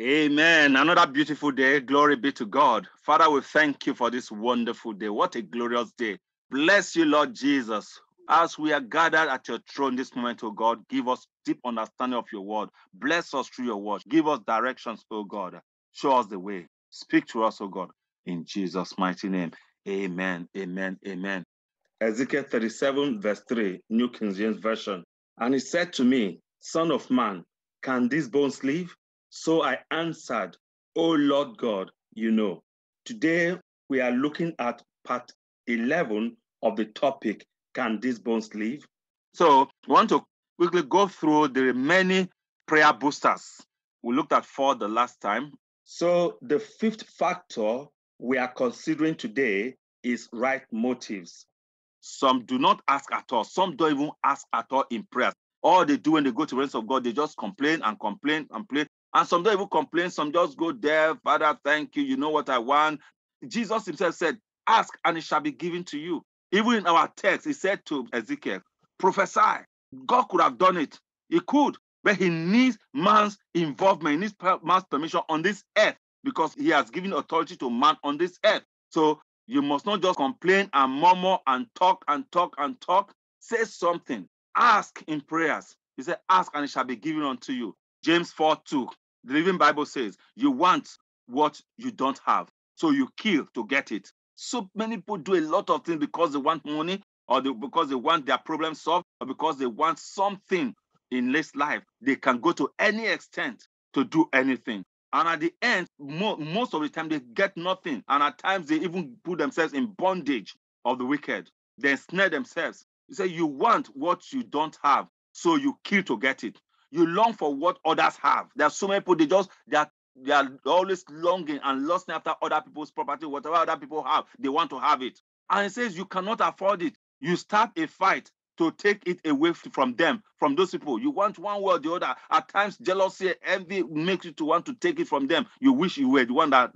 Amen. Another beautiful day. Glory be to God. Father, we thank you for this wonderful day. What a glorious day. Bless you, Lord Jesus. As we are gathered at your throne this moment, oh God, give us deep understanding of your word. Bless us through your word. Give us directions, oh God. Show us the way. Speak to us, oh God. In Jesus' mighty name. Amen. Amen. Amen. Ezekiel 37, verse 3, New King James Version. And he said to me, Son of man, can these bones live? So I answered, O Lord God, you know. Today we are looking at part 11 of the topic, Can these bones live? So we want to quickly go through the many prayer boosters. We looked at 4 the last time. So the fifth factor we are considering today is right motives. Some do not ask at all. Some don't even ask at all in prayer. All they do when they go to the presence of God, they just complain and complain and complain. And some don't even complain. Some just go there, Father, thank you. You know what I want. Jesus himself said, ask and it shall be given to you. Even in our text, he said to Ezekiel, prophesy. God could have done it. He could, but he needs man's involvement. He needs man's permission on this earth because he has given authority to man on this earth. So you must not just complain and murmur and talk and talk and talk. Say something. Ask in prayers. He said, ask and it shall be given unto you. James 4:2. The Living Bible says, you want what you don't have. So you kill to get it. So many people do a lot of things because they want money or because they want their problem solved or because they want something in this life. They can go to any extent to do anything. And at the end, most of the time, they get nothing. And at times, they even put themselves in bondage of the wicked. They ensnare themselves. You say, you want what you don't have, so you kill to get it. You long for what others have. There are so many people, they are always longing and lusting after other people's property, whatever other people have, they want to have it. And it says you cannot afford it. You start a fight to take it away from them, from those people. You want one way or the other. At times, jealousy, envy makes you to want to take it from them. You wish you were the one that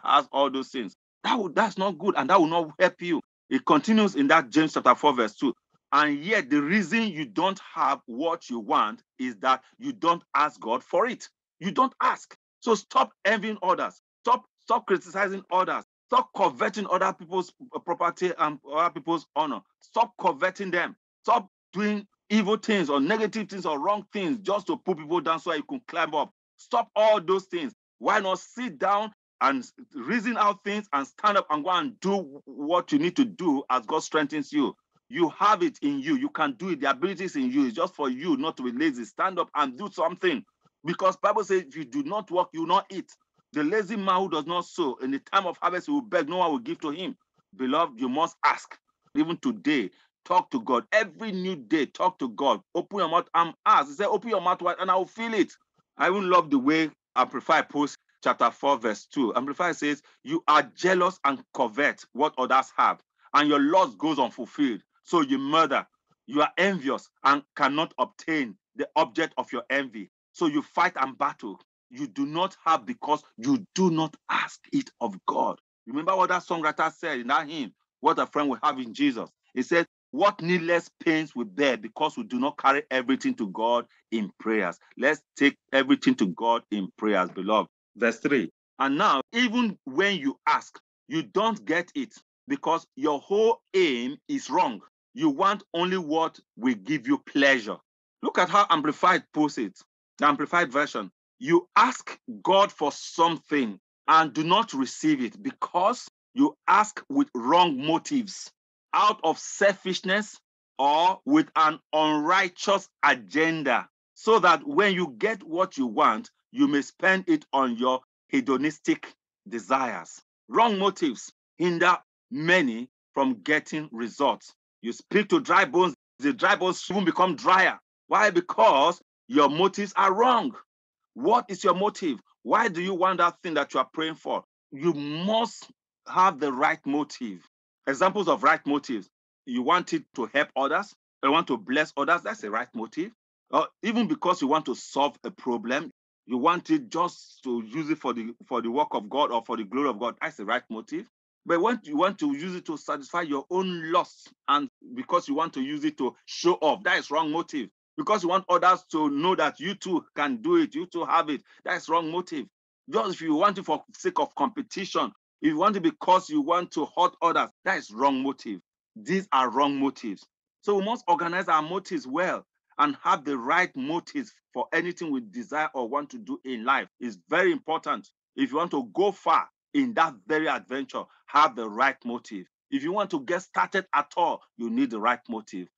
has all those things. That's not good, and that will not help you. It continues in that James chapter 4, verse 2. And yet, the reason you don't have what you want is that you don't ask God for it. You don't ask. So stop envying others. Stop criticizing others. Stop coveting other people's property and other people's honor. Stop coveting them. Stop doing evil things or negative things or wrong things just to put people down so you can climb up. Stop all those things. Why not sit down and reason out things and stand up and go and do what you need to do as God strengthens you? You have it in you. You can do it. The ability is in you. It's just for you not to be lazy. Stand up and do something. Because Bible says if you do not work, you will not eat. The lazy man who does not sow, in the time of harvest, he will beg, no one will give to him. Beloved, you must ask. Even today, talk to God. Every new day, talk to God. Open your mouth and ask. He said, open your mouth wide and I will feel it. I even love the way Amplified post chapter 4, verse 2. Amplified says, you are jealous and covet what others have, and your lust goes unfulfilled. So you murder. You are envious and cannot obtain the object of your envy. So you fight and battle. You do not have because you do not ask it of God. Remember what that songwriter said in that hymn, what a friend we have in Jesus. He said, what needless pains we bear because we do not carry everything to God in prayers. Let's take everything to God in prayers, beloved. Verse 3. And now, even when you ask, you don't get it because your whole aim is wrong. You want only what will give you pleasure. Look at how Amplified puts it, the Amplified version. You ask God for something and do not receive it because you ask with wrong motives, out of selfishness or with an unrighteous agenda, so that when you get what you want, you may spend it on your hedonistic desires. Wrong motives hinder many from getting results. You speak to dry bones, the dry bones soon become drier. Why? Because your motives are wrong. What is your motive? Why do you want that thing that you are praying for? You must have the right motive. Examples of right motives. You want it to help others. You want to bless others. That's the right motive. Or even because you want to solve a problem, you want it just to use it for the work of God or for the glory of God. That's the right motive. But when you want to use it to satisfy your own lust and because you want to use it to show off, that is wrong motive. Because you want others to know that you too can do it, you too have it. That's wrong motive. Just if you want it for sake of competition, if you want it because you want to hurt others, that is wrong motive. These are wrong motives. So we must organize our motives well and have the right motives for anything we desire or want to do in life. It's very important. If you want to go far in that very adventure, have the right motive. If you want to get started at all, you need the right motive.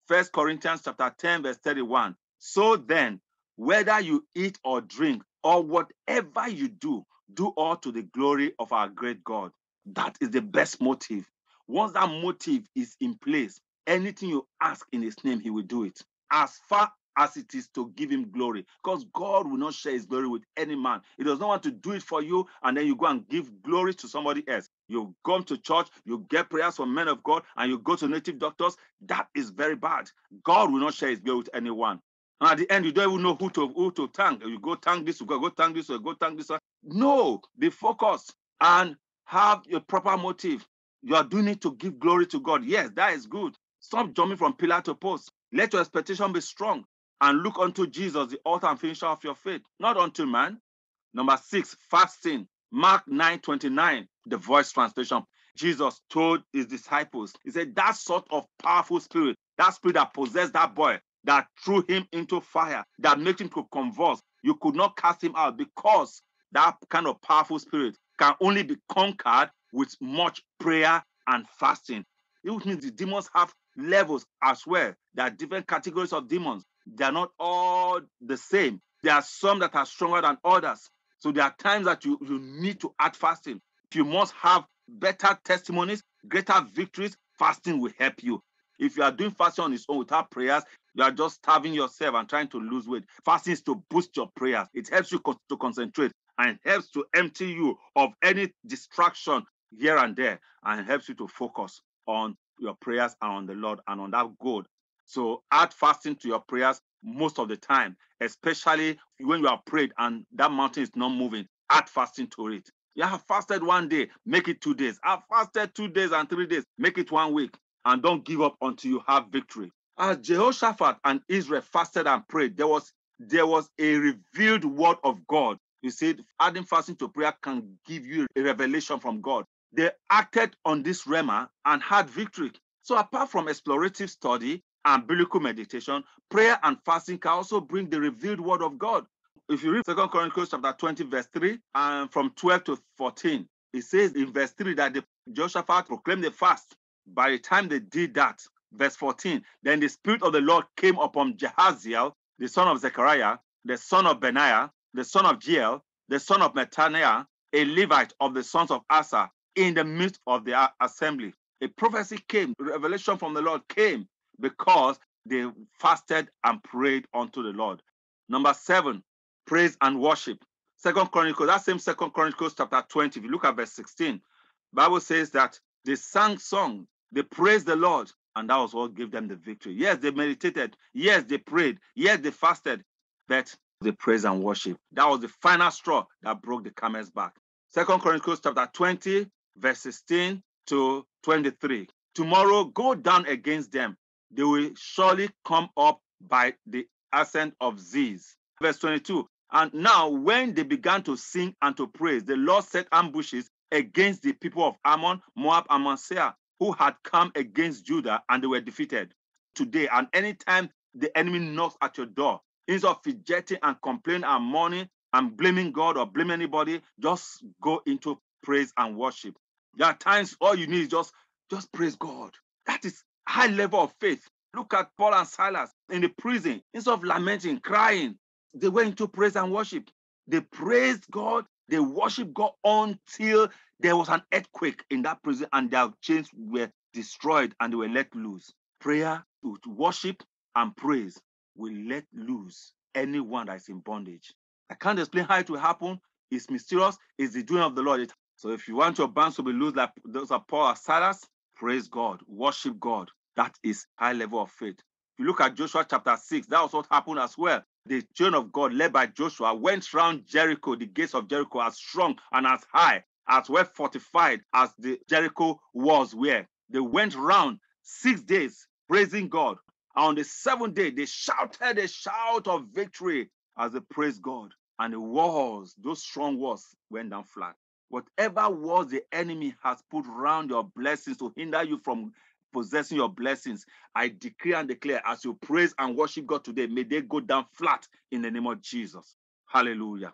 1 Corinthians chapter 10, verse 31. So then, whether you eat or drink or whatever you do, do all to the glory of our great God. That is the best motive. Once that motive is in place, anything you ask in his name, he will do it. As far as it is to give him glory, because God will not share his glory with any man. He does not want to do it for you and then you go and give glory to somebody else. You come to church, you get prayers from men of God, and you go to native doctors. That is very bad. God will not share his glory with anyone. And at the end, you don't even know who to thank. You go thank this, you go thank this, or go thank this. No, be focused and have a proper motive. You are doing it to give glory to God. Yes, that is good. Stop jumping from pillar to post. Let your expectation be strong and look unto Jesus, the author and finisher of your faith, not unto man. Number 6, fasting. Mark 9:29, the Voice translation. Jesus told his disciples, he said, that sort of powerful spirit, that spirit that possessed that boy, that threw him into fire, that made him to convulse, you could not cast him out because that kind of powerful spirit can only be conquered with much prayer and fasting. It means the demons have levels as well. There are different categories of demons. They are not all the same. There are some that are stronger than others. So there are times that you need to add fasting. If you must have better testimonies, greater victories, fasting will help you. If you are doing fasting on its own without prayers, you are just starving yourself and trying to lose weight. Fasting is to boost your prayers. It helps you to concentrate and helps to empty you of any distraction here and there and helps you to focus on your prayers and on the Lord and on that goal. So add fasting to your prayers most of the time, especially when you are prayed and that mountain is not moving. Add fasting to it. You have fasted one day, make it 2 days. I've fasted 2 days and 3 days, make it 1 week. And don't give up until you have victory. As Jehoshaphat and Israel fasted and prayed, there was a revealed word of God. You see, adding fasting to prayer can give you a revelation from God. They acted on this rhema and had victory. So apart from explorative study and biblical meditation, prayer and fasting can also bring the revealed word of God. If you read 2 Chronicles chapter 20, verse 3, and from 12 to 14, it says in verse 3 that Jehoshaphat proclaimed the fast. By the time they did that, verse 14, then the Spirit of the Lord came upon Jehaziel, the son of Zechariah, the son of Benaiah, the son of Jeiel, the son of Mattaniah, a Levite of the sons of Asa, in the midst of the assembly. A prophecy came, revelation from the Lord came because they fasted and prayed unto the Lord. Number 7, praise and worship. 2 Chronicles, that same 2 Chronicles chapter 20, if you look at verse 16, Bible says that they sang songs, they praised the Lord, and that was what gave them the victory. Yes, they meditated. Yes, they prayed. Yes, they fasted. But the praise and worship, that was the final straw that broke the camel's back. 2 Chronicles chapter 20, verse 16 to 23. Tomorrow go down against them. They will surely come up by the ascent of Ziz. Verse 22. And now when they began to sing and to praise, the Lord set ambushes against the people of Ammon, Moab, and Mount who had come against Judah, and they were defeated. Today, and anytime the enemy knocks at your door, instead of fidgeting and complaining and mourning and blaming God or blaming anybody, just go into praise and worship. There are times all you need is just praise God. That is high level of faith. Look at Paul and Silas in the prison. Instead of lamenting, crying, they went into praise and worship. They praised God. They worshiped God until there was an earthquake in that prison and their chains were destroyed and they were let loose. Prayer, worship, and praise will let loose anyone that is in bondage. I can't explain how it will happen. It's mysterious. It's the doing of the Lord. So if you want your bands to be loose like those of Paul and Silas, praise God, worship God. That is high level of faith. If you look at Joshua chapter 6, that was what happened as well. The children of God, led by Joshua, went round Jericho, the gates of Jericho, as strong and as high, as well fortified as the Jericho walls were. They went round 6 days praising God. And on the 7th day, they shouted a shout of victory as they praised God. and the walls, those strong walls, went down flat. Whatever walls the enemy has put around your blessings to hinder you from possessing your blessings, I decree and declare as you praise and worship God today, may they go down flat in the name of Jesus. Hallelujah.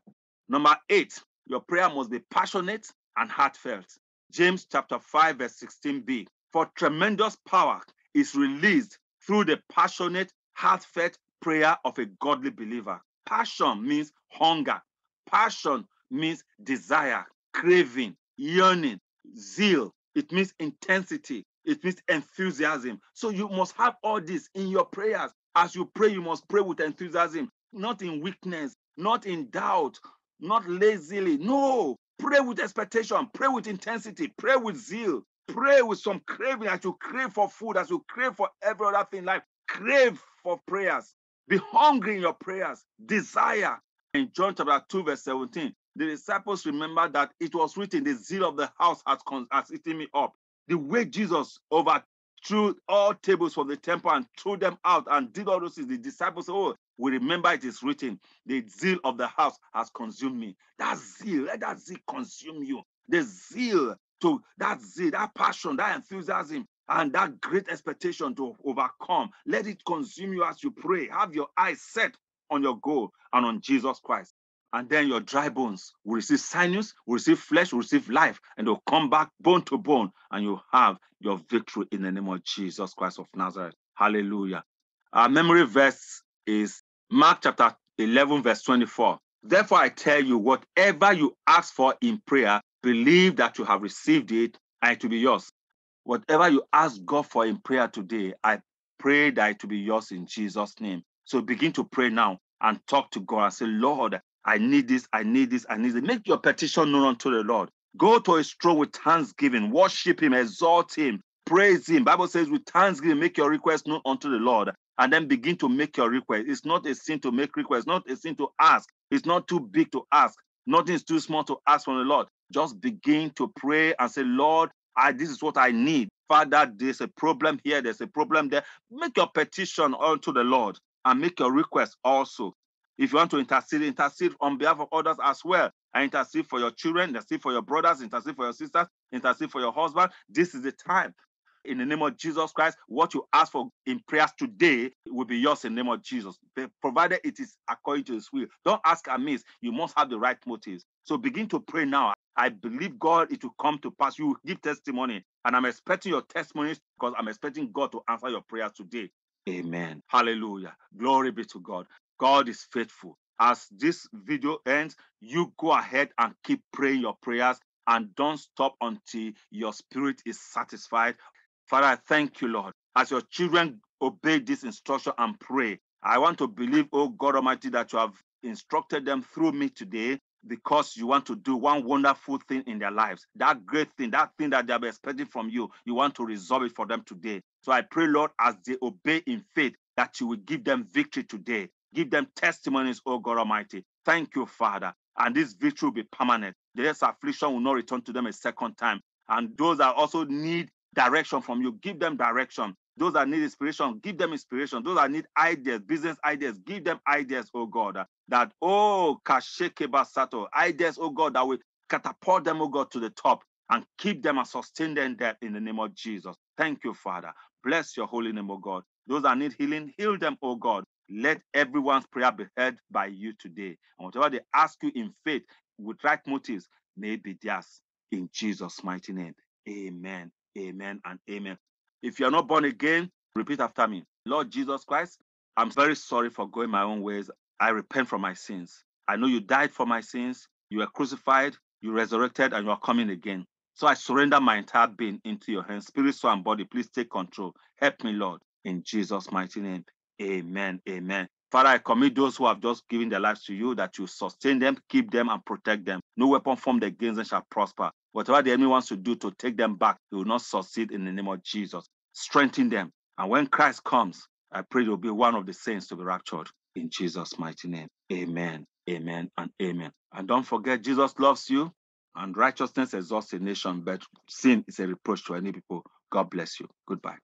Number 8, your prayer must be passionate and heartfelt. James chapter 5 verse 16b. For tremendous power is released through the passionate, heartfelt prayer of a godly believer. Passion means hunger. Passion means desire, craving, yearning, zeal. It means intensity. It means enthusiasm. So you must have all this in your prayers. As you pray, you must pray with enthusiasm, not in weakness, not in doubt, not lazily. No, pray with expectation, pray with intensity, pray with zeal, pray with some craving as you crave for food, as you crave for every other thing in life. Crave for prayers. Be hungry in your prayers. Desire. In John chapter 2, verse 17, the disciples remembered that it was written, the zeal of the house has eaten me up. The way Jesus overthrew all tables from the temple and threw them out and did all those things, the disciples said, oh, we remember it is written, the zeal of the house has consumed me. That zeal, let that zeal consume you. The zeal, that passion, that enthusiasm, and that great expectation to overcome, let it consume you as you pray. Have your eyes set on your goal and on Jesus Christ. And then your dry bones will receive sinews, will receive flesh, will receive life, and they'll come back bone to bone, and you'll have your victory in the name of Jesus Christ of Nazareth. Hallelujah. Our memory verse is Mark chapter 11, verse 24. Therefore, I tell you, whatever you ask for in prayer, believe that you have received it, and it will be yours. Whatever you ask God for in prayer today, I pray that it will be yours in Jesus' name. So begin to pray now and talk to God and say, Lord, I need this, I need this, I need it. Make your petition known unto the Lord. Go to his throne with thanksgiving, worship him, exalt him, praise him. Bible says with thanksgiving, make your request known unto the Lord, and then begin to make your request. It's not a sin to make requests, not a sin to ask. It's not too big to ask. Nothing is too small to ask from the Lord. Just begin to pray and say, Lord, this is what I need. Father, there's a problem here, there's a problem there. Make your petition unto the Lord and make your request also. If you want to intercede on behalf of others as well. And intercede for your children, intercede for your brothers, intercede for your sisters, intercede for your husband. This is the time. In the name of Jesus Christ, what you ask for in prayers today will be yours in the name of Jesus, provided it is according to his will. Don't ask amiss. You must have the right motives. So begin to pray now. I believe God, it will come to pass. You will give testimony. And I'm expecting your testimonies because I'm expecting God to answer your prayers today. Amen. Hallelujah. Glory be to God. God is faithful. As this video ends, you go ahead and keep praying your prayers and don't stop until your spirit is satisfied. Father, I thank you, Lord. As your children obey this instruction and pray, I want to believe, oh God Almighty, that you have instructed them through me today because you want to do one wonderful thing in their lives. That great thing, that thing that they are expecting from you, you want to resolve it for them today. So I pray, Lord, as they obey in faith, that you will give them victory today. Give them testimonies, oh God Almighty. Thank you, Father. And this victory will be permanent. This affliction will not return to them a second time. And those that also need direction from you, give them direction. Those that need inspiration, give them inspiration. Those that need ideas, business ideas, give them ideas, oh God. That, oh, Kasheke Basato, ideas, oh God, that will catapult them, oh God, to the top and keep them and sustain them there in the name of Jesus. Thank you, Father. Bless your holy name, oh God. Those that need healing, heal them, oh God. Let everyone's prayer be heard by you today. And whatever they ask you in faith with right motives, may it be theirs. In Jesus' mighty name. Amen. Amen and amen. If you are not born again, repeat after me. Lord Jesus Christ, I'm very sorry for going my own ways. I repent for my sins. I know you died for my sins. You were crucified, you resurrected, and you are coming again. So I surrender my entire being into your hands. Spirit, soul, and body, please take control. Help me, Lord, in Jesus' mighty name. Amen. Amen. Father, I commit those who have just given their lives to you, that you sustain them, keep them, and protect them. No weapon formed against them shall prosper. Whatever the enemy wants to do to take them back, they will not succeed in the name of Jesus. Strengthen them. And when Christ comes, I pray you'll be one of the saints to be raptured. In Jesus' mighty name. Amen. Amen and amen. And don't forget, Jesus loves you, and righteousness exalts a nation, but sin is a reproach to any people. God bless you. Goodbye.